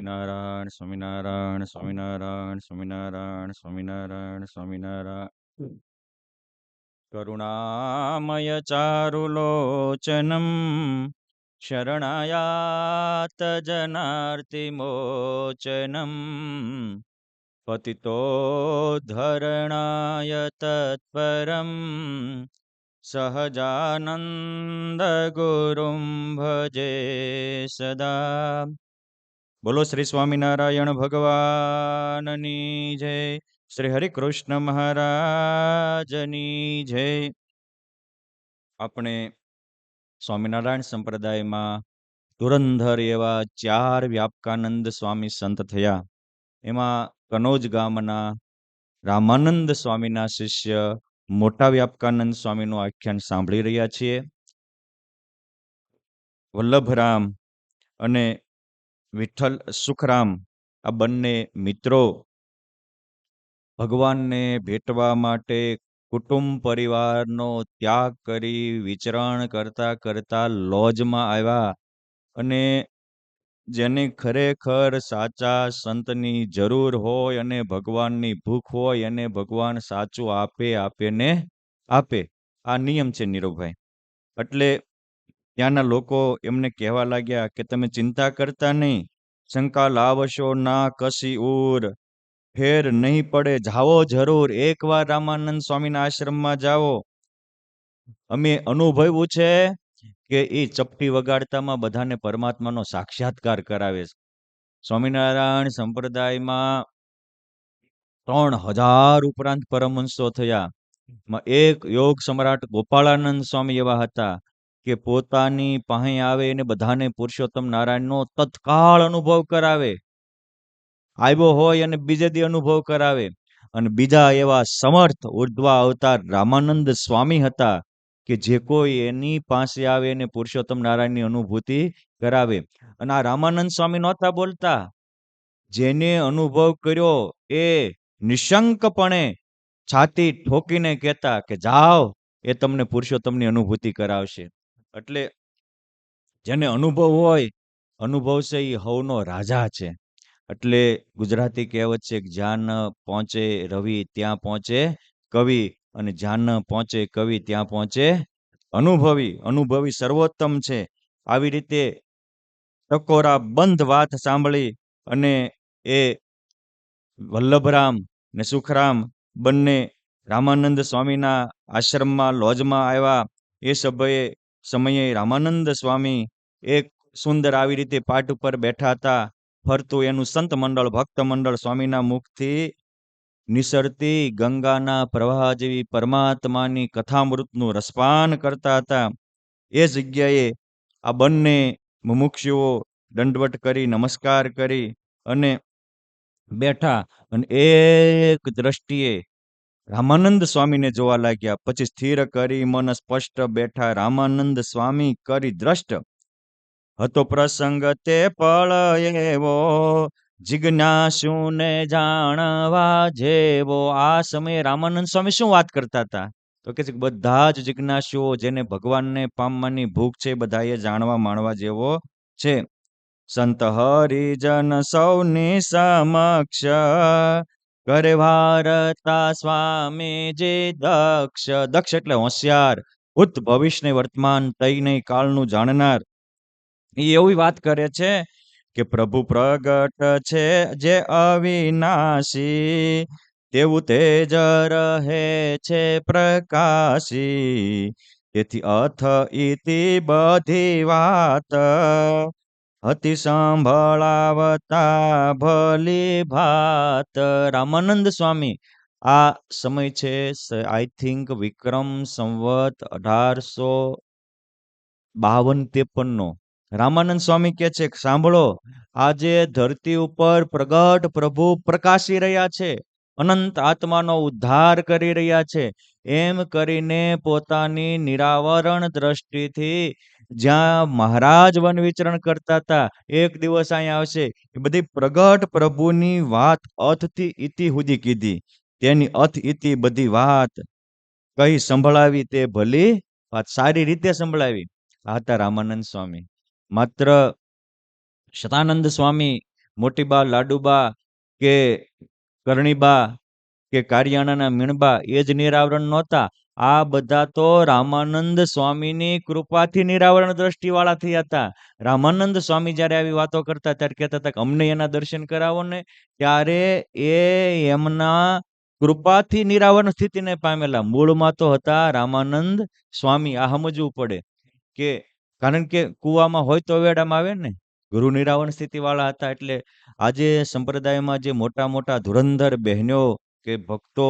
સ્વામિનારાયણ સ્વામિનારાયણ સ્વામિનારાયણ સ્વામિનારાયણ સ્વામિનારાયણ સ્વામિનારાયણ. કરુણામય ચારુલોચનમ શરણાયાત જનાર્તિમોચનમ પતિતો ધરણાય તત્પરમ સહજાનંદ ગુરુમ ભજે સદા. બોલો શ્રી સ્વામિનારાયણ ભગવાનની જય. શ્રી હરિકૃષ્ણ મહારાજની જય. આપણે સ્વામિનારાયણ સંપ્રદાયમાં ધુરંધર એવા 4 વ્યાપકાનંદ સ્વામી સંત થયા. એમાં કનોજ ગામના રામાનંદ સ્વામીના શિષ્ય મોટા વ્યાપકાનંદ સ્વામીનું આખ્યાન સાંભળી રહ્યા છીએ. વલ્લભરામ અને વિઠ્ઠલ સુખરામ આ બંને મિત્રો ભગવાનને ભેટવા માટે કુટુંબ પરિવારનો ત્યાગ કરી વિચરણ કરતા કરતા લોજમાં આવ્યા. અને જેને ખરેખર સાચા સંતની જરૂર હોય અને ભગવાનની ભૂખ હોય અને ભગવાન સાચું આપે ને આપે. આ નિયમ છે નીરવભાઈ. એટલે ત્યાંના લોકો એમને કહેવા લાગ્યા કે તમે ચિંતા કરતા નહીં, શંકા લાવશો ના કસી ઉર, ફેર નહીં પડે, જાઓ જરૂર, એકવાર રામાનંદ સ્વામીના આશ્રમમાં જાઓ. અમે અનુભવ્યું છે કે એ ચપટી વગાડતામાં બધાને પરમાત્માનો સાક્ષાત્કાર કરાવે છે. સ્વામિનારાયણ સંપ્રદાયમાં 3000 ઉપરાંત પરમહંસો થયા. એક યોગ સમ્રાટ ગોપાળાનંદ સ્વામી એવા હતા કે પોતાની પાસે આવે અને બધાને પુરુષોત્તમ નારાયણનો તત્કાળ અનુભવ કરાવે. આવ્યો હોય અને બીજે દી અનુભવ કરાવે. અને બીજા એવા સમર્થ ઉર્ધ્વા અવતાર રામાનંદ સ્વામી હતા કે જે કોઈ એની પાસે આવે અને પુરુષોત્તમ નારાયણની અનુભૂતિ કરાવે. અને આ રામાનંદ સ્વામી નહોતા બોલતા. જેને અનુભવ કર્યો એ નિશંકપણે છાતી ઠોકીને કહેતા કે જાઓ, એ તમને પુરુષોત્તમની અનુભૂતિ કરાવશે. એટલે જેને અનુભવ હોય, અનુભવ છે એ હવનો રાજા છે. એટલે ગુજરાતી કહેવત છે કે જ્યાં ન પહોંચે રવિ ત્યાં પહોંચે કવિ, અને જ્યાં ન પહોંચે કવિ ત્યાં પહોંચે અનુભવી. અનુભવી સર્વોત્તમ છે. આવી રીતે ટકોરા બંધ વાત સાંભળી અને એ વલ્લભરામ ને સુખરામ બંને રામાનંદ સ્વામીના આશ્રમમાં લોજમાં આવ્યા. એ સમયે રામાનંદ સ્વામી એક સુંદર આવી રીતે પાટ ઉપર બેઠા હતા. ફરતું એનું સંત મંડળ ભક્ત મંડળ સ્વામીના મુખથી નિસરતી ગંગાના પ્રવાહ જેવી પરમાત્માની કથામૃતનું રસપાન કરતા હતા. એ જગ્યાએ આ બંને મુમુક્ષુઓ દંડવટ કરી નમસ્કાર કરી અને બેઠા. અને એક દ્રષ્ટિએ રામાનંદ સ્વામીને જોવા લાગ્યા. પછી સ્થિર કરી મન સ્પષ્ટ બેઠા રામાનંદ સ્વામી કરી દ્રષ્ટ. હતો પ્રસંગ તે પળ એવો, જિજ્ઞાસુને જાણવા જેવો. આ સમયે રામાનંદ સ્વામી શું વાત કરતા હતા? તો કે બધા જ જિજ્ઞાસુઓ જેને ભગવાનને પામવાની ભૂખ છે, બધા એ જાણવા માણવા જેવો છે. સંત હરિજન સૌની સમક્ષ કરે વાર્તા સ્વામીજી દક્ષ. દક્ષ એટલે હોશિયાર, ભૂત ભવિષ્ય વર્તમાન તઈ નહીં કાળનું જાણનાર. એ એવી વાત કરે છે કે પ્રભુ પ્રગટ છે જે અવિનાશી, તેવું તેજ રહે છે પ્રકાશી. તેથી અથ ઇતિ બધી વાત હતી સાંભળાવતા ભલી ભાત. રામાનંદ સ્વામી આ સમય છે આઈ થિંક વિક્રમ સંવત 1852-53 નો. રામાનંદ સ્વામી કે છે સાંભળો, આજે ધરતી ઉપર પ્રગટ પ્રભુ પ્રકાશી રહ્યા છે, અનંત આત્માનો ઉદ્ધાર કરી રહ્યા છે. એમ કરીને પોતાની નિરાવરણ દ્રષ્ટિથી જ્યાં મહારાજ વન વિચરણ કરતા હતા, એક દિવસ અહીંયા આવશે, એ બધી પ્રગટ પ્રભુની વાત અથથી ઇતિ સુધી કીધી. તેની અથ ઇતિ બધી વાત કઈ સંભળાવી તે ભલી વાત, સારી રીતે સંભળાવી. આ હતા રામાનંદ સ્વામી. માત્ર શતાનંદ સ્વામી મોટીબા લાડુબા કે કરણીબા કે કારિયાણાના મીણબા એ જ નિરાવરણ નહોતા. આ બધા તો રામાનંદ સ્વામીની કૃપાથી નિરાવરણ દ્રષ્ટિવાળા થયા હતા. રામાનંદ સ્વામી જ્યારે આવી વાતો કરતા ત્યારે કહેતા હતા કે અમને એના દર્શન કરાવો ને, ત્યારે એ એમના કૃપાથી નિરાવરણ સ્થિતિને પામેલા. મૂળમાં તો હતા રામાનંદ સ્વામી. આ સમજવું પડે કે કારણ કે કુવામાં હોય તો વેડામાં આવે ને. ગુરુ નિરાવરણ સ્થિતિ વાળા હતા. એટલે આજે સંપ્રદાયમાં જે મોટા મોટા ધુરંધર બહેનો કે ભક્તો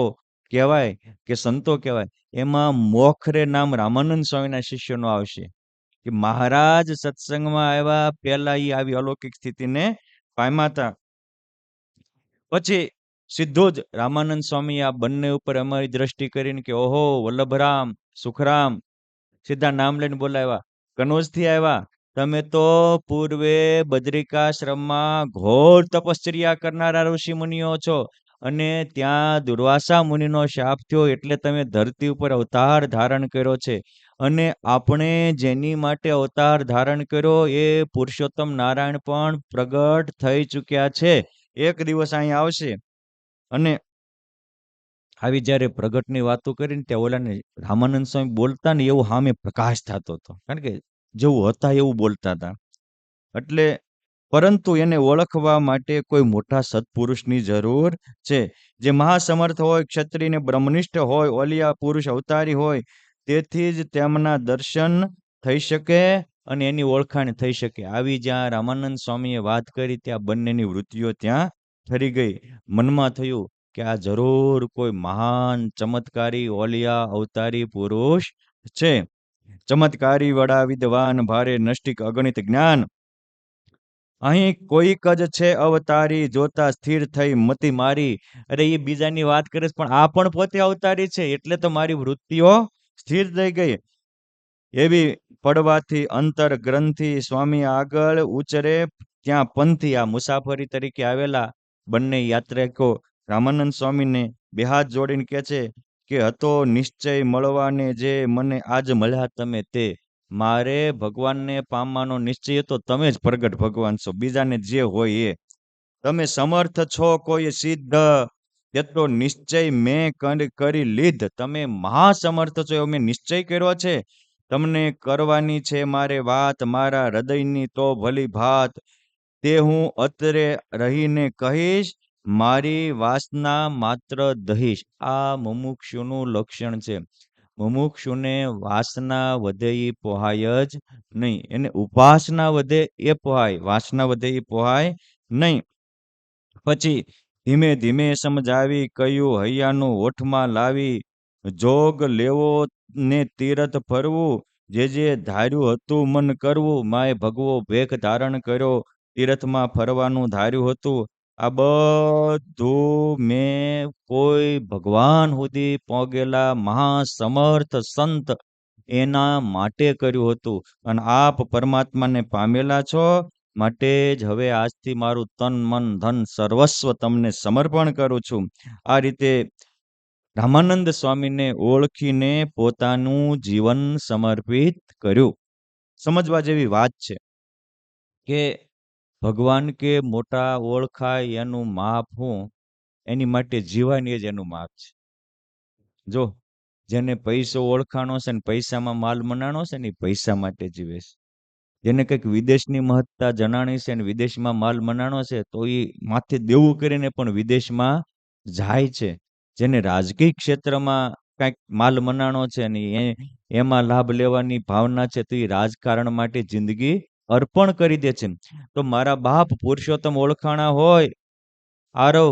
કહેવાય કે સંતો કહેવાય, એમાં મોખરે નામ રામાનંદ સ્વામીના શિષ્યનો આવશે કે મહારાજ સત્સંગમાં આવ્યા પહેલા એ આવી અલૌકિક સ્થિતિને પામ્યા હતા. પછી સીધો જ રામાનંદ સ્વામી આ બંને ઉપર અમારી દ્રષ્ટિ કરીને કે ઓહો વલ્લભરામ, સુખરામ, સીધા નામ લઈને બોલાવ્યા. કનોજથી આવ્યા. તમે તો પૂર્વે બદ્રિકાશ્રમમાં ઘોર તપશ્ચર્યા કરનારા ઋષિ મુનિઓ છો, અને ત્યાં દુર્વાસા મુનિનો શાપ થયો એટલે તમે ધરતી ઉપર અવતાર ધારણ કર્યો છે. અને આપણે જેની માટે અવતાર ધારણ કર્યો એ પુરુષોત્તમ નારાયણ પણ પ્રગટ થઈ ચૂક્યા છે. એક દિવસ અહીં આવશે. અને આવી જ્યારે પ્રગટની વાતો કરીને ત્યાં ઓલાને રામાનંદ સ્વામી બોલતા ને એવું સામે પ્રકાશ થતો હતો. કારણ કે જેવું હતા એવું બોલતા હતા. એટલે પરંતુ એને ઓળખવા માટે કોઈ મોટા સત્પુરુષની જરૂર છે, જે મહાસમર્થ હોય, ક્ષત્રિય ને બ્રહ્મનિષ્ઠ હોય, ઓલિયા પુરુષ અવતારી હોય. તેથી જ તેમના દર્શન થઈ શકે અને એની ઓળખાણ થઈ શકે. આવી જ્યાં રામાનંદ સ્વામીએ વાત કરી ત્યાં બંનેની વૃત્તિઓ ત્યાં ઠરી ગઈ. મનમાં થયું કે આ જરૂર કોઈ મહાન ચમત્કારી ઓલિયા અવતારી પુરુષ છે. ચમત્કારી વડા વિદ્વાન ભારે નષ્ટિક અગણિત જ્ઞાન. અહીં કોઈક જ છે અવતારી, જોતા સ્થિર થઈ મતિ મારી. અરે એ બીજાની વાત કરે છે, પણ આ પણ પોતે અવતારી છે. એટલે તો મારી વૃત્તિઓ સ્થિર થઈ ગઈ. એવી પડવાથી અંતર ગ્રંથિ સ્વામી આગળ ઉચરે ત્યાં પંથી. આ મુસાફરી તરીકે આવેલા બંને યાત્રિકો રામાનંદ સ્વામીને બે હાથ જોડીને કહે છે કે હતો નિશ્ચય મળવાને જે મને આજ મળ્યા તમે તે. મારે ભગવાનને પામવાનો નિશ્ચય હતો, તમે જ પ્રગટ ભગવાન છો, બીજાને જે હોય એ. તમે સમર્થ છો કોઈ સિદ્ધ, એટલો નિશ્ચય મેં કરી લીધ. તમે મહાસમર્થ છો એવો મેં નિશ્ચય કર્યો છે. તમને કરવાની છે મારે વાત, મારા હૃદયની તો ભલી ભાત. તે હું અત્રે રહીને કહીશ, મારી વાસના માત્ર દહીશ. આ મુમુક્ષુનું લક્ષણ છે. મુમુક્ષુને વાસના વધે એ પોહાય જ નહીં. એને ઉપાસના વધે એ પોહાય, વાસના વધે એ પોહાય નહીં. પછી ધીમે ધીમે સમજાવી કહ્યું હૈયાનું ઓઠમાં લાવી, જોગ લેવો ને તીરથ ફરવું, જે ધાર્યું હતું મન કરવું. માય ભગવો ભેખ ધારણ કર્યો, તીરથમાં ફરવાનું ધાર્યું હતું. આ બધું મેં કોઈ ભગવાન સુધી પહોંચેલા મહાસમર્થ સંત એના માટે કર્યું હતું. અને આપ પરમાત્માને પામેલા છો, માટે જ હવે આજથી મારું તન મન ધન સર્વસ્વ તમને સમર્પણ કરું છું. આ રીતે રામાનંદ સ્વામીને ઓળખીને પોતાનું જીવન સમર્પિત કર્યું. સમજવા જેવી વાત છે કે ભગવાન કે મોટા ઓળખાય એનું માપ હું, એની માટે જીવાની જ એનું માપ છે. જો જેને પૈસો ઓળખાણો છે ને પૈસામાં માલ મનાણો છે ને, પૈસા માટે જીવે છે. જેને કંઈક વિદેશની મહત્તા જણાણી છે અને વિદેશમાં માલ મનાણો છે, તો એ માથે દેવું કરીને પણ વિદેશમાં જાય છે. જેને રાજકીય ક્ષેત્રમાં કંઈક માલ મનાણો છે ને એમાં લાભ લેવાની ભાવના છે, તો એ રાજકારણ માટે જિંદગી અર્પણ કરી દે છે. તો મારા બાપ પુરુષોત્તમ ઓળખાણા હોય આરવ,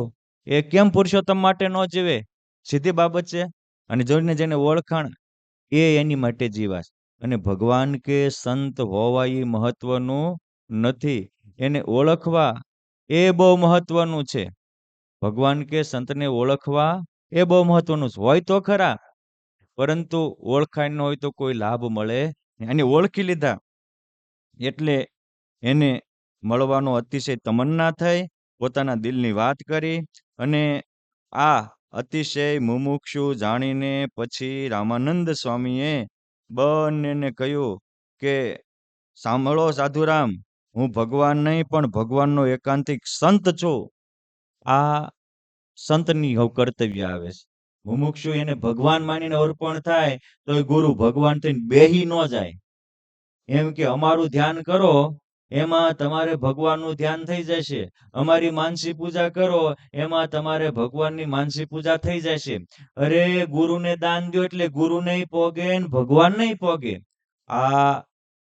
એ કેમ પુરુષોત્તમ માટે ન જીવે? સીધી બાબત છે. અને જોઈને જેને ઓળખાણ એ એની માટે જીવાશ. અને ભગવાન કે સંત હોવા એ મહત્વનું નથી, એને ઓળખવા એ બહુ મહત્વનું છે. ભગવાન કે સંતને ઓળખવા એ બહુ મહત્વનું છે. હોય તો ખરા, પરંતુ ઓળખાણ ન હોય તો કોઈ લાભ મળે. એને ઓળખી લીધા એટલે એને મળવાનો અતિશય તમન્ના થઈ, પોતાના દિલની વાત કરી. અને આ અતિશય મુમુક્ષુ જાણીને પછી રામાનંદ સ્વામીએ બંનેને કહ્યું કે સાંભળો સાધુરામ, હું ભગવાન નહીં પણ ભગવાનનો એકાંતિક સંત છું. આ સંતની હવે કર્તવ્ય આવે છે. મુમુક્ષુ એને ભગવાન માનીને અર્પણ થાય તો એ ગુરુ ભગવાન થઈને બેહી ન જાય. એમ કે અમારું ધ્યાન કરો, એમાં તમારે ભગવાનનું ધ્યાન થઈ જશે. અમારી માનસી પૂજા કરો, એમાં તમારે ભગવાનની માનસી પૂજા થઈ જશે. અરે ગુરુને દાન દો એટલે ગુરુ નહીં પોગે ને ભગવાન નહીં પોગે. આ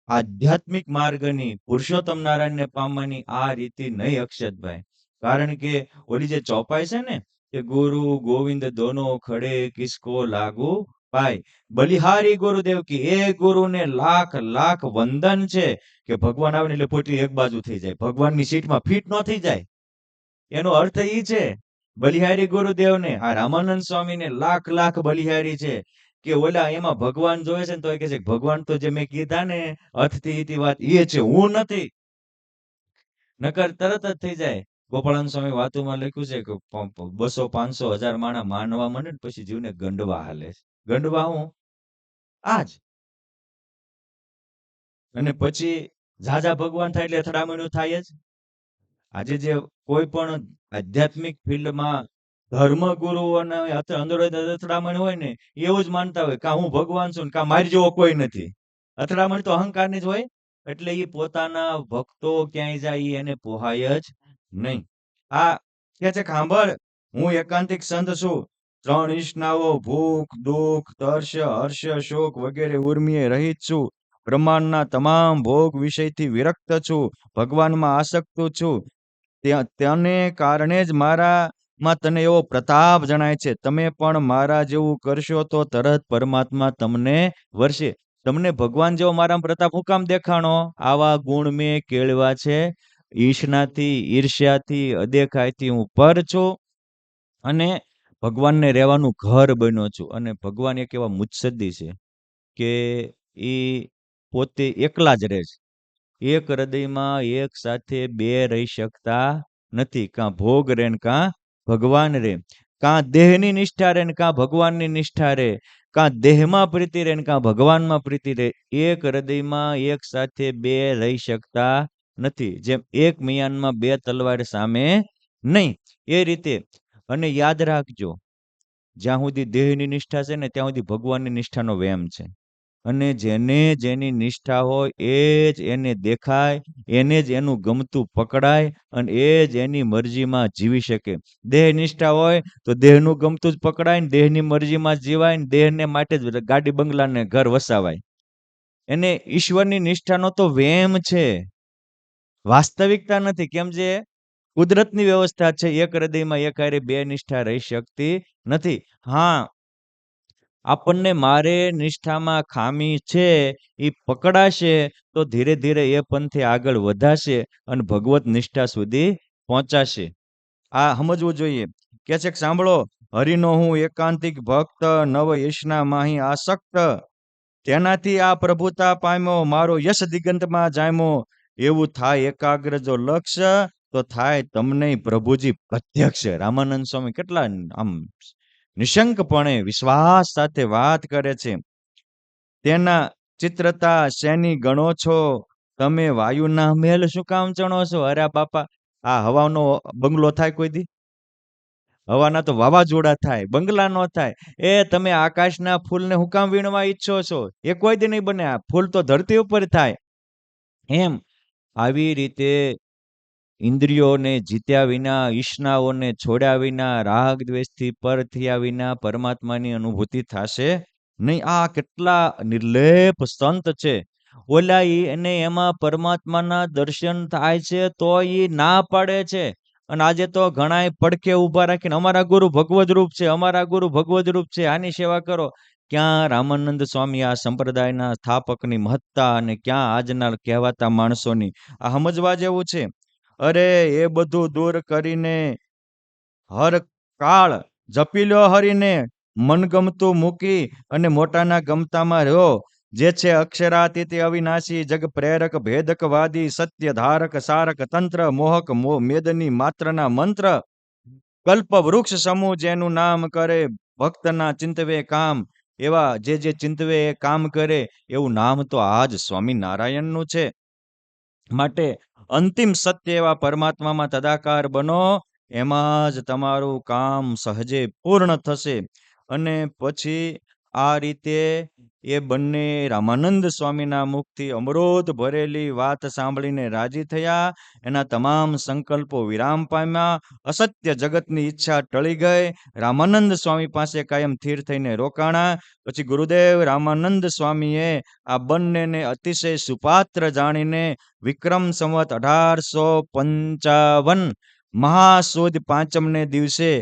આધ્યાત્મિક માર્ગની પુરુષોત્તમ નારાયણને પામવાની આ રીતિ નહીં અક્ષતભાઈ. કારણ કે ઓલી જે ચોપાઈ છે ને કે ગુરુ ગોવિંદ દોનો ખડે કિસકો લાગુ પાય. બલિહારી ગુરુદેવ કી એ ગુરુને લાખ લાખ વંદન છે કે ભગવાન આવે એટલે પોટલી એક બાજુ થઈ જાય, ભગવાનની સીટમાં ફિટ ન થઈ જાય. એનો અર્થ ઈ છે બલિહારી ગુરુદેવને. આ રામાનંદ સ્વામીને લાખ લાખ બલિહારી છે કે ઓલા એમાં ભગવાન જોવે છે ને તો એ કહે છે ભગવાન તો જે મેં કીધા ને અર્થથી ઈથી વાત એ છે, હું નથી. નકર તરત જ થઈ જાય. ગોપાળાનંદ સ્વામી વાતુમાં લખ્યું છે કે 200 500 1000 માણા માનવા માંડે ને પછી જીવને ગંડવા હાલે છે. ગંડવા હું આજ. અને પછી ઝાઝા ભગવાન થાય એટલે અથડામણું થાય જ. આજે જે કોઈ પણ આધ્યાત્મિક ફિલ્ડમાં ધર્મગુરુ અને અથડામણ હોય ને એવું જ માનતા હોય કા હું ભગવાન છું ને કા મારી જેવો કોઈ નથી. અથડામણ તો અહંકારની જ હોય. એટલે એ પોતાના ભક્તો ક્યાંય જાય એને પોહાય જ નહીં. આ કે છે સાંભળ, હું એકાંતિક સંત છું. 3 ઈષ્ણાઓ ભૂખ દુઃખ તર્ષ હર્ષ શોક વગેરે ઉર્મિએ રહિત છું. બ્રહ્માંડના તમામ ભોગ વિષયથી વિરક્ત છું. ભગવાનમાં આસક્ત છું. તેને કારણે જ મારામાં તને એવો પ્રતાપ જણાય છે. તમે પણ મારા જેવું કરશો તો તરત પરમાત્મા તમને વરસે. તમને ભગવાન જેવો મારામાં પ્રતાપ હું કામ દેખાણો? આવા ગુણ મેં કેળવા છે. ઈર્ષ્યાથી ઈર્ષ્યાથી અદેખાઈથી હું પર છું અને ભગવાનને રહેવાનું ઘર બન્યો છું. અને ભગવાન એક એવા મુત્સદ્દી છે કે એ પોતે એકલા જ રહે છે. એક હૃદયમાં એક સાથે બે રહી શકતા નથી. કાં ભોગ રે ને કાં ભગવાન રે, કાં દેહની નિષ્ઠા રે ને કાં ભગવાનની નિષ્ઠા રે, કાં દેહમાં પ્રીતિ રે ને કાં ભગવાનમાં પ્રીતિ રે. એક હૃદયમાં એક સાથે બે રહી શકતા નથી. જેમ એક મિયાનમાં બે તલવાર સામે નહીં, એ રીતે. અને યાદ રાખજો, જ્યાં સુધી દેહની નિષ્ઠા છે ને ત્યાં સુધી ભગવાનની નિષ્ઠાનો વેમ છે. અને જેને જેની નિષ્ઠા હોય એ જ એને દેખાય, એને જ એનું ગમતું પકડાય અને એ જ એની મરજીમાં જીવી શકે. દેહ નિષ્ઠા હોય તો દેહનું ગમતું જ પકડાય ને દેહની મરજીમાં જીવાય ને દેહને માટે જ ગાડી બંગલાને ઘર વસાવાય. એને ઈશ્વરની નિષ્ઠાનો તો વેમ છે, વાસ્તવિકતા નથી. કેમ જે કુદરતની વ્યવસ્થા છે, એક હૃદયમાં એક હારે બે નિષ્ઠા રહી શકતી નથી. હા, આપણને મારે નિષ્ઠામાં ખામી છે એ પકડાશે તો ધીરે ધીરે એ પંથે આગળ વધાશે અને ભગવત નિષ્ઠા સુધી પહોંચાશે. આ સમજવું જોઈએ. કે છે કે સાંભળો, હરિનો હું એકાંતિક ભક્ત, નવ યશના માહી આસક્ત. તેનાથી આ પ્રભુતા પામ્યો, મારો યશ દિગંતમાં જામ્યો. એવું થાય એકાગ્ર જો લક્ષ્ય તો થાય તમને પ્રભુજી પ્રત્યક્ષ. રામાનંદ સ્વામી કેટલા આમ નિશંકપણે વિશ્વાસ સાથે વાત કરે છે. તેના ચિત્રતા શેની ગણો છો? તમે વાયુના મહેલ શું કામ ચણો છો? અરે બાપા, આ હવાનો બંગલો થાય કોઈ દી? હવાના તો વાવાઝોડા થાય, બંગલા નો થાય. એ તમે આકાશના ફૂલને હું કામ વીણવા ઈચ્છો છો? એ કોઈ દી નહીં બને. આ ફૂલ તો ધરતી ઉપર થાય. એમ આવી રીતે ઇન્દ્રિયોને જીત્યા વિના, ઈષ્ણાઓને છોડ્યા વિના, રાગ દ્વેષથી પર થયા વિના પરમાત્માની અનુભૂતિ થશે નહીં. આ કેટલા નિર્લેપ સંત છે. ઓલા એને એમાં પરમાત્માના દર્શન થાય છે તો એ ના પાડે છે. અને આજે તો ઘણા પડખે ઉભા રાખીને અમારા ગુરુ ભગવદ રૂપ છે, અમારા ગુરુ ભગવદ રૂપ છે, આની સેવા કરો. ક્યાં રામાનંદ સ્વામી આ સંપ્રદાયના સ્થાપકની મહત્તા અને ક્યાં આજના કહેવાતા માણસોની? આ સમજવા જેવું છે. અરે એ બધું દૂર કરીને હર કાળ જપી લ્યો હરીને, મનગમતું મૂકી અને મોટાના ગમતામાં રહ્યો. જે છે અક્ષરાતીત અવિનાશી, જગ પ્રેરક ભેદક વાદી, સત્ય ધારક સારક તંત્ર, મોહક મેદની માત્રના મંત્ર, કલ્પ વૃક્ષ સમૂહ જેનું નામ કરે, ભક્તના ચિંતવે કામ. એવા જે ચિંતવે એ કામ કરે એવું નામ તો આજ સ્વામિનારાયણનું છે. માટે અંતિમ સત્ય એવા પરમાત્મામાં તદાકાર બનો, એમાં જ તમારું કામ સહજે પૂર્ણ થશે. અને પછી આ રીતે એ બંને રામાનંદ સ્વામીના મુખથી અમૃત ભરેલી વાત સાંભળીને રાજી થયા. એના તમામ સંકલ્પો વિરામ પામ્યા. અસત્ય જગતની ઈચ્છા ટળી ગઈ. રામાનંદ સ્વામી પાસે કાયમ સ્થિર થઈને રોકાણા. પછી ગુરુદેવ રામાનંદ સ્વામીએ આ બંનેને અતિશય સુપાત્ર જાણીને વિક્રમ સંવત 1855 મહાસુદ પાંચમને દિવસે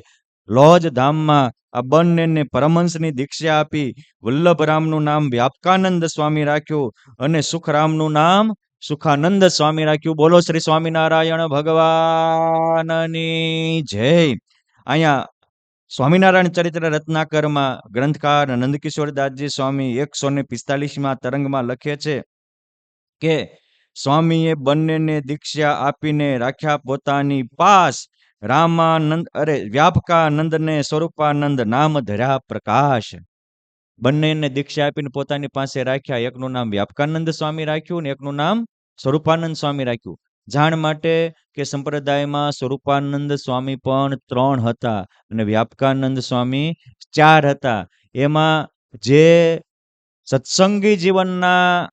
લોજ ધામમાં આ બંનેને પરમહંસની દીક્ષા આપી. વલ્લભરામનું નામ વ્યાપકાનંદ સ્વામી રાખ્યું અને સુખરામનું નામ સુખાનંદ સ્વામી રાખ્યું. બોલો શ્રી સ્વામિનારાયણ ભગવાનની જય. અહીંયા સ્વામિનારાયણ ચરિત્ર રત્નાકરમાં ગ્રંથકાર નંદકિશોરદાસજી સ્વામી 145માં તરંગમાં લખે છે કે સ્વામીએ બંનેને દીક્ષા આપીને રાખ્યા પોતાની પાસ. વ્યાપકાનંદને સ્વરૂપાનંદ નામ ધર્યા પ્રકાશ. બંનેને દીક્ષા આપીને પોતાની પાસે રાખ્યા. એકનું નામ વ્યાપકાનંદ સ્વામી રાખ્યું ને એકનું નામ સ્વરૂપાનંદ સ્વામી રાખ્યું. જાણ માટે કે સંપ્રદાયમાં સ્વરૂપાનંદ સ્વામી પણ 3 હતા અને વ્યાપકાનંદ સ્વામી 4 હતા. એમાં જે સત્સંગી જીવનના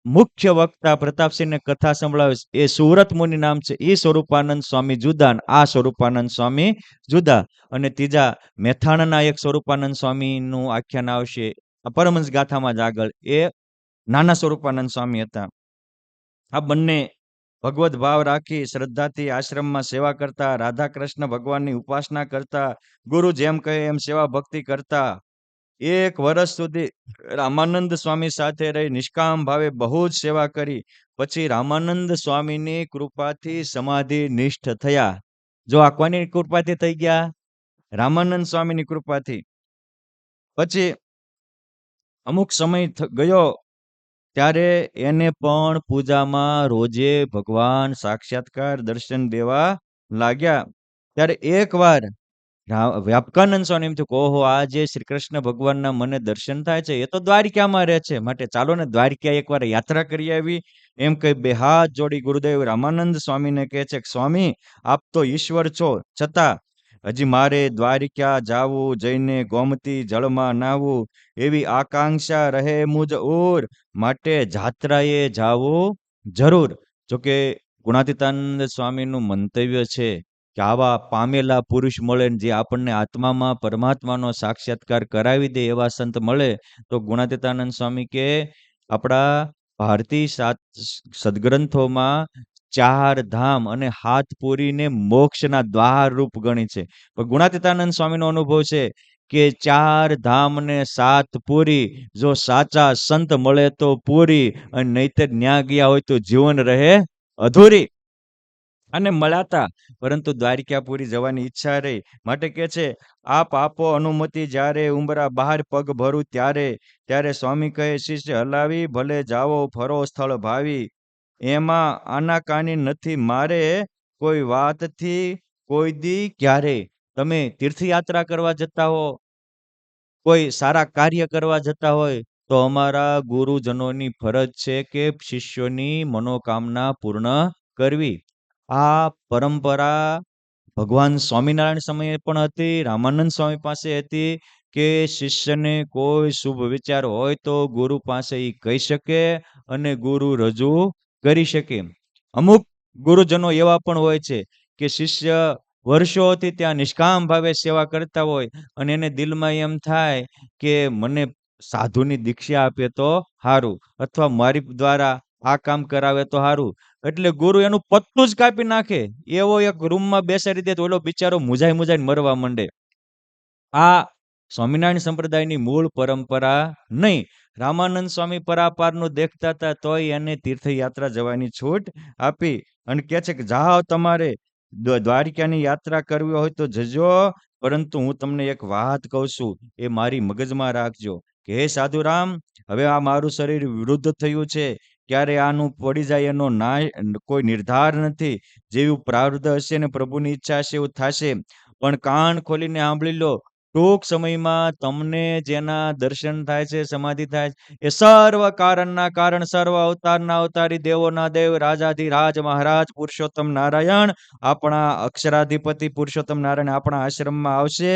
મુખ્ય વક્તા પ્રતાપસિંહને કથા સંભળાવે એ સુરત મુનિ નામ છે. એ સ્વરૂપાનંદ સ્વામી જુદા, આ સ્વરૂપાનંદ સ્વામી જુદા. અને ત્રીજા મેથાણના એક સ્વરૂપાનંદ સ્વામીનું આખ્યાન આવશે પરમહંસ ગાથામાં જ આગળ. એ નાના સ્વરૂપાનંદ સ્વામી હતા. આ બંને ભગવત ભાવ રાખી શ્રદ્ધાથી આશ્રમમાં સેવા કરતા, રાધા કૃષ્ણ ભગવાનની ઉપાસના કરતા, ગુરુ જેમ કહે એમ સેવા ભક્તિ કરતા. 1 વર્ષ સુધી રામાનંદ સ્વામી સાથે રહી નિષ્કામ ભાવે બહુ જ સેવા કરી. પછી રામાનંદ સ્વામીની કૃપાથી સમાધિ નિષ્ઠ થયા. જો આ કોની કૃપાથી થઈ ગયા? રામાનંદ સ્વામીની કૃપાથી. પછી અમુક સમય ગયો ત્યારે એને પણ પૂજામાં રોજે ભગવાન સાક્ષાત્કાર દર્શન દેવા લાગ્યા. ત્યારે એકવાર વ્યાપકાનંદ સ્વામી એમ થયું કે ઓહો, આજે શ્રી કૃષ્ણ ભગવાનના મને દર્શન થાય છે, એ તો દ્વારિકામાં રહે છે, માટે ચાલો ને દ્વારિકા એકવાર યાત્રા કરી આવી. એમ કહી 2 હાથ જોડી ગુરુદેવ રામાનંદ સ્વામીને કહે છે કે સ્વામી, આપ તો ઈશ્વર છો, છતાં હજી મારે દ્વારિકા જાવું, જઈને ગોમતી જળમાં નાવું એવી આકાંક્ષા રહે મુજ ઓર, માટે જાત્રાએ જાવું જરૂર. જોકે ગુણાતીતાનંદ સ્વામીનું મંતવ્ય છે કે આવા પામેલા પુરુષ મળે જે આપણને આત્મામાં પરમાત્માનો સાક્ષાત્કાર કરાવી દે એવા સંત મળે તો ગુણાતીતાનંદ સ્વામી કે આપણા ભારતીય સદગ્રંથોમાં 4 ધામ અને 7 પૂરીને મોક્ષના દ્વાર રૂપ ગણી છે. પણ ગુણાતીતાનંદ સ્વામીનો અનુભવ છે કે 4 ધામ ને 7 પૂરી જો સાચા સંત મળે તો પૂરી, અને નહીતર ન્યા ગયા હોય તો જીવન રહે અધૂરી. અને મળ્યાતા, પરંતુ દ્વારિકાપુરી જવાની ઈચ્છા રહી. માટે કે છે આપ આપો અનુમતિ જ્યારે ઉંબરા બહાર પગ ભરું ત્યારે. ત્યારે સ્વામી કહે શિષ્ય હલાવી ભલે જાવો ફરો સ્થળ ભાવી. એમાં આનાકાની નથી મારે, કોઈ વાતથી કોઈ દી ક્યારે. તમે તીર્થયાત્રા કરવા જતા હો, કોઈ સારા કાર્ય કરવા જતા હોય તો અમારા ગુરુજનોની ફરજ છે કે શિષ્યોની મનોકામના પૂર્ણ કરવી. આ પરંપરા ભગવાન સ્વામિનારાયણ સમયે પણ હતી, રામાનંદ સ્વામી પાસે હતી કે શિષ્યને કોઈ શુભ વિચાર હોય તો ગુરુ પાસે એ કહી શકે અને ગુરુ રજૂ કરી શકે. અમુક ગુરુજનો એવા પણ હોય છે કે શિષ્ય વર્ષોથી ત્યાં નિષ્કામ ભાવે સેવા કરતા હોય અને એને દિલમાં એમ થાય કે મને સાધુની દીક્ષા આપે તો સારું, અથવા મારી દ્વારા આ કામ કરાવે તો સારું. એટલે ગુરુ એનું પત્તું જ કાપી નાખે એવો એક રૂમમાં બેસાડી દે તો ઓલો બિચારો મુજાઈને મરવા માંડે. આ સ્વામિનારાયણ સંપ્રદાયની મૂળ પરંપરા નહીં. રામાનંદ સ્વામી પરાપારનું દેખતા હતા તોય એને તીર્થયાત્રા જવાની છૂટ આપી અને કહે છે કે જાઓ, તમારે દ્વારિકાની યાત્રા કરવી હોય તો જજો, પરંતુ હું તમને એક વાત કહું છું એ મારી મગજમાં રાખજો કે હે સાધુરામ, હવે આ મારું શરીર વૃદ્ધ થયું છે, ક્યારે આનું પડી જાય એનો કોઈ નિર્ધાર નથી. જેવું પ્રારબ્ધ હશે ને પ્રભુની ઈચ્છા હશે એવું થશે. પણ કાન ખોલીને સાંભળી લો, ટૂંક સમયમાં તમને જેના દર્શન થાય છે, સમાધિ થાય છે, એ સર્વ કારણના કારણ, સર્વ અવતારના અવતારી, દેવોના દેવ, રાજાધિરાજ મહારાજ પુરુષોત્તમ નારાયણ આપણા અક્ષરાધિપતિ પુરુષોત્તમ નારાયણ આપણા આશ્રમમાં આવશે.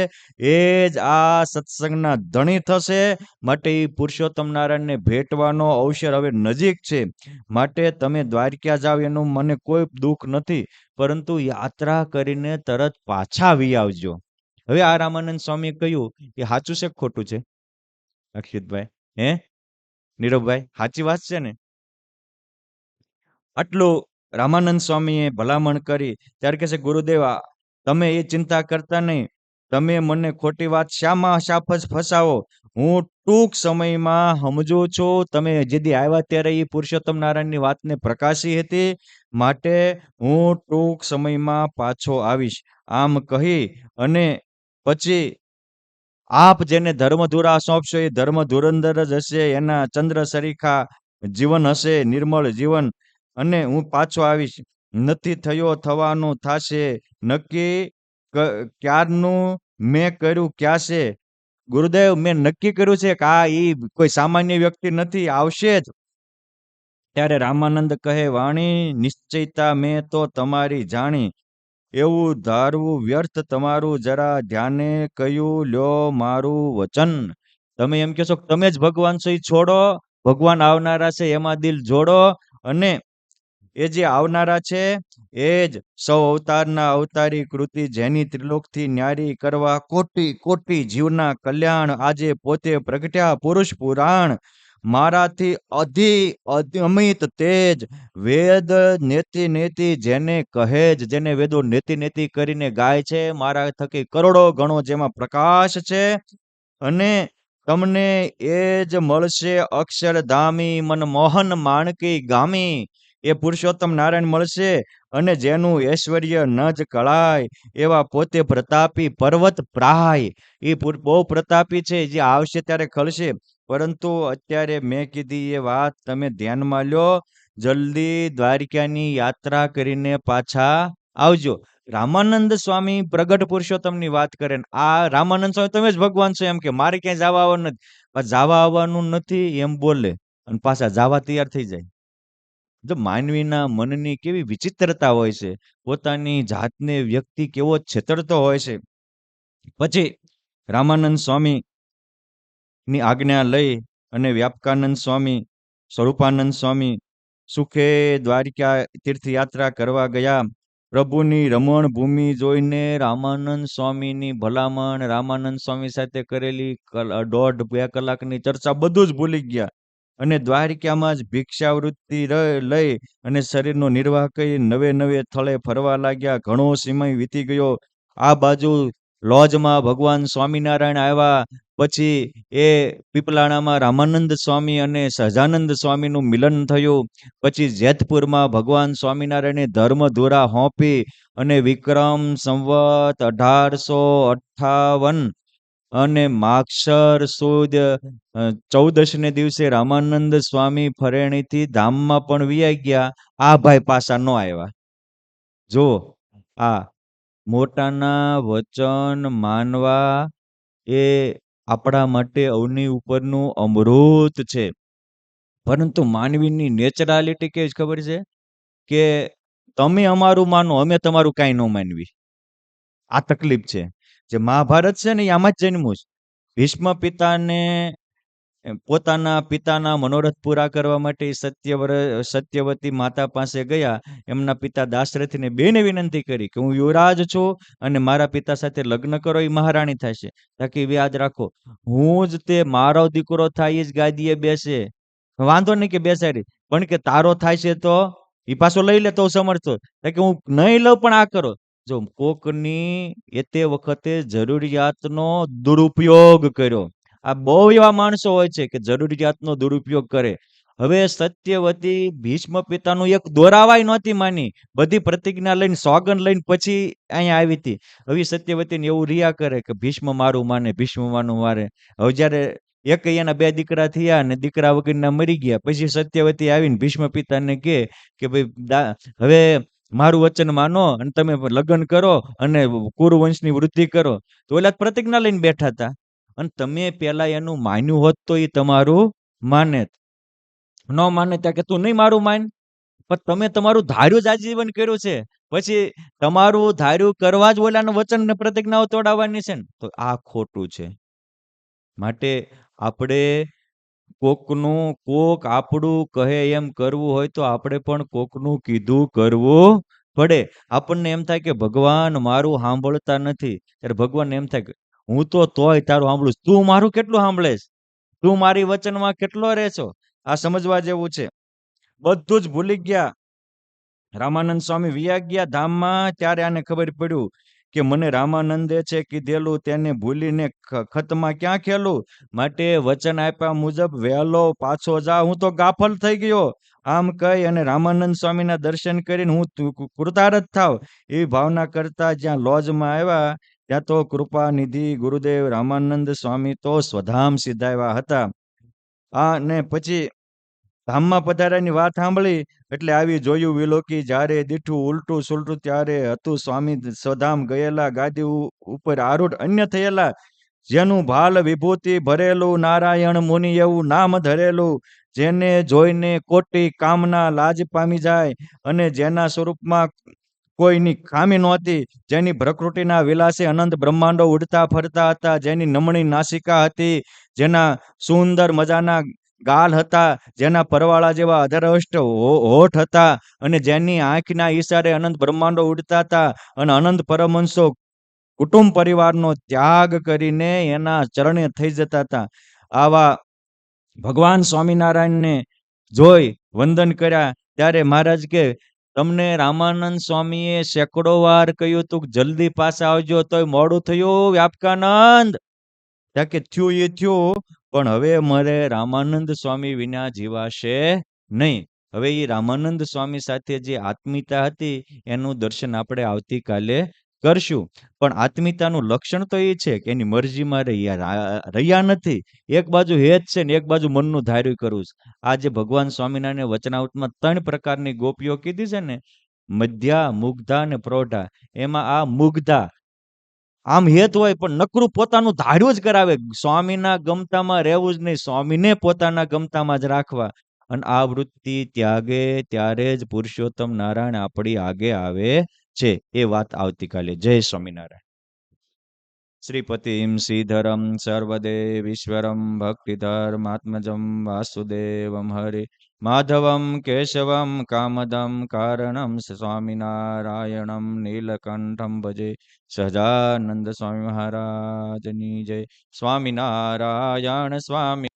એ જ આ સત્સંગના ધણી થશે. માટે એ પુરુષોત્તમ નારાયણને ભેટવાનો અવસર હવે નજીક છે. માટે તમે દ્વારકા જાવ એનું મને કોઈ દુઃખ નથી, પરંતુ યાત્રા કરીને તરત પાછા આવી આવજો. હવે આ રામાનંદ સ્વામીએ કહ્યું કે સાચું છે કે ખોટું છે? અક્ષિતભાઈ, હે નીરવભાઈ, સાચી વાત છે ને? આટલું રામાનંદ સ્વામીએ ભલામણ કરી ત્યારે કહે છે, ગુરુદેવ તમે એ ચિંતા કરતા નહીં, તમે મને ખોટી વાત શામાં શાફસ ફસાવો, હું ટૂંક સમયમાં સમજુ છું. તમે જેદી આવ્યા ત્યારે એ પુરુષોત્તમ નારાયણની વાતને પ્રકાશી હતી, માટે હું ટૂંક સમયમાં પાછો આવીશ. આમ કહી અને પછી આપ જેને ધર્મધુરા સોંપશો એ ધર્મ ધુરંધર જ હશે, એના ચંદ્ર સરીખા જીવન હશે, નિર્મળ જીવન. અને હું પાછો આવીશ. નથી થયો, થવાનું થાશે, નક્કી ક્યારનું મેં કર્યું ક્યાં છે? ગુરુદેવ, મેં નક્કી કર્યું છે કે આ ઈ કોઈ સામાન્ય વ્યક્તિ નથી, આવશે જ. ત્યારે રામાનંદ કહે, વાણી નિશ્ચયતા મેં તો તમારી જાણી, એવું ધારવું વ્યર્થ તમારું, જરા ધ્યાને કહ્યું લ્યો મારું વચન. તમે એમ કહેશો કે તમે જ ભગવાન છો, એ છોડો, ભગવાન આવનારા છે એમાં દિલ જોડો. અને એ જે આવનારા છે એ જ સૌ અવતારના અવતારી કૃતિ, જેની ત્રિલોકથી ન્યારી કરવા કોટી કોટી જીવના કલ્યાણ, આજે પોતે પ્રગટ્યા પુરુષ પુરાણ. મારાથી અમિત તેજ, વેદ નેતિ નેતિ જેને કહે જ, જેને વેદો નેતિ નેતિ કરીને ગાય છે, મારા થકી કરોડો ગણો જેમાં પ્રકાશ છે. અને તમને એ જ મળશે અક્ષરધામી, મનમોહન માણકી ગામી. એ પુરુષોત્તમ નારાયણ મળશે. અને જેનું ઐશ્વર્ય ન જ કળાય, એવા પોતે પ્રતાપી પર્વત પ્રાય. એ બહુ પ્રતાપી છે, જે આવશે ત્યારે ખલશે. પરંતુ અત્યારે મેં કીધી એ વાત તમે ધ્યાનમાં લ્યો. જલ્દી દ્વારકાની યાત્રા કરીને પાછા આવજો. રામાનંદ સ્વામી પ્રગટ પુરુષોત્તમની વાત કરે ને આ રામાનંદ સ્વામી તમે જ ભગવાન છો એમ કે મારે ક્યાંય જવા આવવાનું નથી. જવા આવવાનું નથી એમ બોલે અને પાછા જવા તૈયાર થઈ જાય. જો માનવીના મનની કેવી વિચિત્રતા હોય છે, પોતાની જાતને વ્યક્તિ કેવો છેતરતો હોય છે. પછી રામાનંદ સ્વામી ની આજ્ઞા લઈ અને વ્યાપકાનંદ સ્વામી, સ્વરૂપાનંદ સ્વામી સુખે દ્વારકા તીર્થયાત્રા કરવા ગયા. પ્રભુની રમણ ભૂમિ જોઈને રામાનંદ સ્વામીની ભલામણ, રામાનંદ સ્વામી સાથે કરેલી 1.5-2 કલાકની ચર્ચા બધું જ ભૂલી ગયા. અને દ્વારકામાં જ ભિક્ષાવૃત્તિ લઈ અને શરીરનો નિર્વાહ કરી નવે નવે થળે ફરવા લાગ્યા. ઘણો સમય વીતી ગયો. આ બાજુ લોજમાં ભગવાન સ્વામિનારાયણ આવ્યા. પછી એ પીપલાણામાં રામાનંદ સ્વામી અને સહજાનંદ સ્વામીનું મિલન થયું. પછી જેતપુરમાં ભગવાન સ્વામિનારાયણે ધર્મધુરા હોંપી અને વિક્રમ સંવત 1858 અને માગશર સુદ 14 દિવસે રામાનંદ સ્વામી ફરેણીથી ધામમાં પણ વિયા ગયા. આ ભાઈ પાછા ન આવ્યા. જો આ મોટાના વચન માનવા એ આપણા માટે અવની ઉપરનું અમૃત છે. પરંતુ માનવીની નેચરાલિટી કેવી ખબર છે કે તમે અમારું માનો, અમે તમારું કાંઈ ન માનવી. આ તકલીફ છે. જે મહાભારત છે ને એ આમાં જ જન્મ્યું છે. ભીષ્મ પિતાને પોતાના પિતાના મનોરથ પૂરા કરવા માટે સત્યવતી માતા પાસે ગયા. એમના પિતા દાશરથીને બેને વિનંતી કરી કે હું યુવરાજ છું અને મારા પિતા સાથે લગ્ન કરો, એ મહારાણી થશે. તાકી યાદ રાખો, હું જ તે મારો દીકરો થાય એ જ ગાદીએ બેસે. વાંધો નહીં કે બેસાડી, પણ કે તારો થાય છે તો એ પાછો લઈ લે તો સમર્થો. કે હું નહીં લઉં પણ આ કરો. જો કોકની એ તે વખતે જરૂરિયાતનો દુરુપયોગ કર્યો. આ બહુ એવા માણસો હોય છે કે જરૂરિયાતનો દુરુપયોગ કરે. હવે સત્યવતી ભીષ્મ પિતાનું એક દોરાવાય નહોતી માની. બધી પ્રતિજ્ઞા લઈને સોગંદ લઈને પછી અહીંયા આવી હતી. હવે સત્યવતીને એવું રિયા કરે કે ભીષ્મ મારું માને, ભીષ્મ માનું મારે. હવે જ્યારે એક એના 2 દીકરા થયા અને દીકરા વગરના મરી ગયા. પછી સત્યવતી આવીને ભીષ્મ પિતાને કહે કે ભાઈ હવે મારું વચન માનો અને તમે લગ્ન કરો અને કુરુવંશની વૃદ્ધિ કરો. તો ઓલા પ્રતિજ્ઞા લઈને બેઠા હતા. અને તમે પેલા એનું માન્યું હોત તો એ તમારું માને. ન માને ત્યાં કે તું નહીં મારું માન, પણ તમે તમારું ધાર્યું જ આજીવન કર્યું છે. પછી તમારું ધાર્યું કરવા જ ઓલાનું વચન ને પ્રતિજ્ઞાઓ તોડાવવાની છે ને, તો આ ખોટું છે. માટે આપણે કોક આપણું કહે એમ કરવું હોય તો આપણે પણ કોકનું કીધું કરવું પડે. આપણને એમ થાય કે ભગવાન મારું સાંભળતા નથી, ત્યારે ભગવાન એમ થાય કે હું તો તોય તારું સાંભળું છું. તું મારું કેટલું સાંભળેશ, તું મારી વચનમાં કેટલો રહે છો. આ સમજવા જેવું છે. બધું જ ભૂલી ગયા. રામાનંદ સ્વામી વિયા ગયા ધામમાં, ત્યારે આને ખબર પડ્યું કે મને રામાનંદે છે કીધેલું તેને ભૂલીને ખતમાં ક્યાં ખેલું. માટે વચન આપ્યા મુજબ વહેલો પાછો જા, હું તો ગાફલ થઈ ગયો. આમ કહી અને રામાનંદ સ્વામીના દર્શન કરીને હું કૃતાર્થ થાવ એવી ભાવના કરતા જ્યાં લોજમાં આવ્યા, ત્યાં તો કૃપા નિધિ ગુરુદેવ રામાનંદ સ્વામી તો સ્વધામ સીધાવ્યા હતા. અને પછી ધામમાં પધાર્યાની વાત સાંભળી એટલે આવી જોયું વિલોકી, જ્યારે દીઠું ઉલટું સુલટું ત્યારે હતું સ્વામી સ્વધામ ગયેલા, ગાદી ઉપર આરૂઢ અન્ય થયેલા. જેનું ભાલ વિભૂતિ ભરેલું, નારાયણ મુનિ એવું નામ ધરેલું, જેને જોઈને કોટી કામના લાજ પામી જાય, અને જેના સ્વરૂપમાં કોઈની ખામી નહોતી, જેની પ્રકૃતિના વિલાસે અનંત બ્રહ્માંડો ઉડતા ફરતા હતા, જેની નમણી નાસિકા હતી, જેના સુંદર મજાના ગાલ હતા, જેના પરવાળા જેવા અધરષ્ટ હોઠ હતા, અને જેની આંખના ઈશારે અનંત બ્રહ્માંડો ઉડતા હતા, અને અનંત પરમહંસો કુટુંબ પરિવારનો ત્યાગ કરીને એના ચરણે થઈ જતા હતા. આવા ભગવાન સ્વામિનારાયણને જોઈ વંદન કર્યા. ત્યારે મહારાજ કે તમને રામાનંદ સ્વામીએ સેંકડો વાર કહ્યું તું જલ્દી પાછા આવજો, તોય મોડું થયું વ્યાપકાનંદ. ત્યાં કે થયું એ થયું, પણ હવે મારે રામાનંદ સ્વામી વિના જીવાશે નહીં. હવે એ રામાનંદ સ્વામી સાથે જે આત્મીયતા હતી એનું દર્શન આપણે આવતીકાલે કરશું. પણ આત્મીયતાનું લક્ષણ તો એ છે કે એની મરજીમાં રહ્યા નથી. એક બાજુ હેત છે ને એક બાજુ મનનું ધાર્યું કરવું છે. આ જે ભગવાન સ્વામિનારાયણ વચનાવતમાં 3 પ્રકારની ગોપીઓ કીધી છે ને, મધ્યા, મુગ્ધા ને પ્રૌઢા, એમાં આ મુગ્ધા આમ હેત હોય પણ નકરું પોતાનું ધાર્યું જ કરાવે. સ્વામીના ગમતામાં રહેવું જ નહીં, સ્વામીને પોતાના ગમતામાં જ રાખવા. અને આ વૃત્તિ ત્યાગે ત્યારે જ પુરુષોત્તમ નારાયણ આપણી આગે આવે છે. એ વાત આવતીકાલે. જય સ્વામિનારાયણ. શ્રીપતિમ શ્રીધરમ સર્વદેવીશ્વરમ ભક્તિધર્માત્મજમ વાસુદેવમ હરે માધવમ કેશવમ કામદમ કારણમ સ્વામિનારાયણમ નીલકંઠમ ભજે. સહજાનંદ સ્વામી મહારાજની જય. સ્વામિનારાયણ સ્વામી